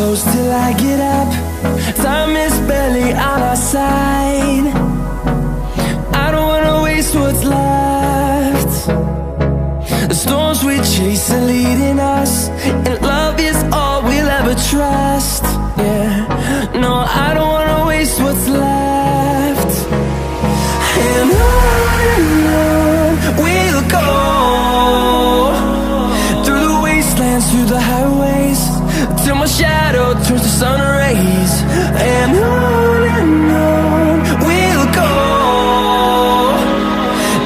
close till I get up. Time is barely on our side. I don't wanna waste what's left. The storms we chase are leading us, and love is all we'll ever trust. Yeah, no, I don't wanna waste what's left. And on we'll go, through the wastelands, through the highways, till my shadow turns to sun rays. And on we'll go,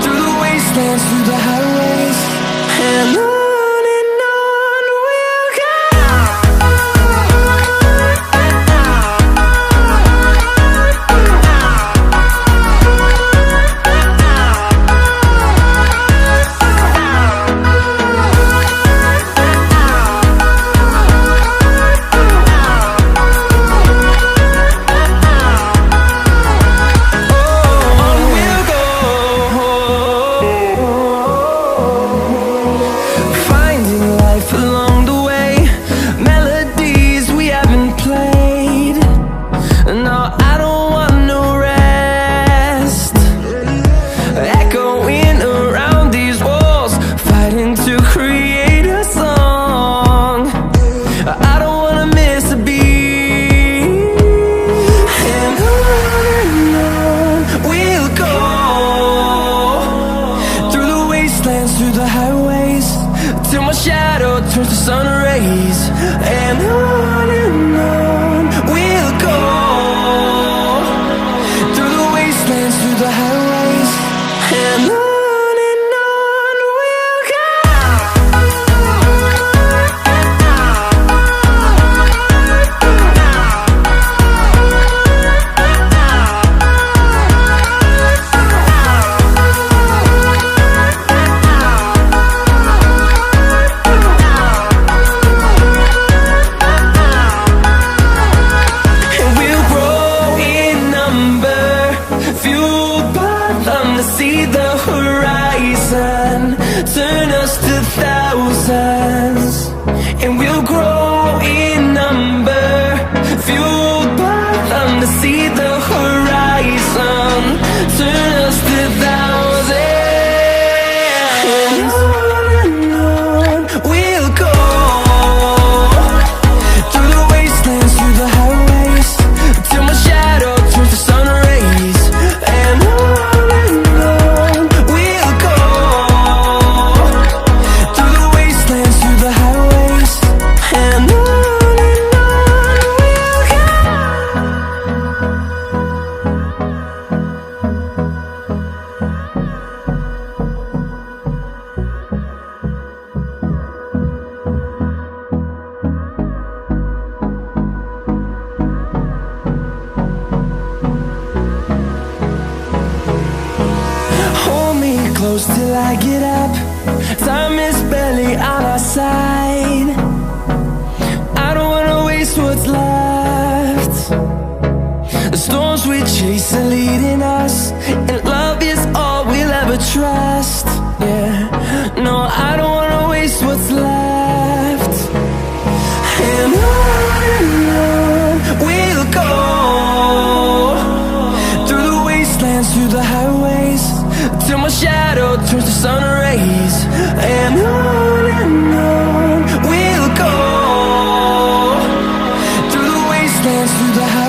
through the wastelands, through the highways, and on we'll go. Through the highways, till my shadow turns to sun rays. And on we'll go, through the wastelands, through the highways, and on we'll go. See the horizon, turn us to thousands, and we'll grow in number, fueled by them to see the horizon, turn us to thousands. And on we'll go, through the wastelands, through the highways, till my shadow turns to sun rays. And close till I get up. Time is barely on our side. I don't wanna waste what's left. The storms we chase are leading us, and love is all we'll ever trust. Yeah, no, I don't wanna waste what's left. And on we'll go, through the wastelands, through the highways, till my shadow turns to sun rays. And on we'll go, through the wastelands, through the highways.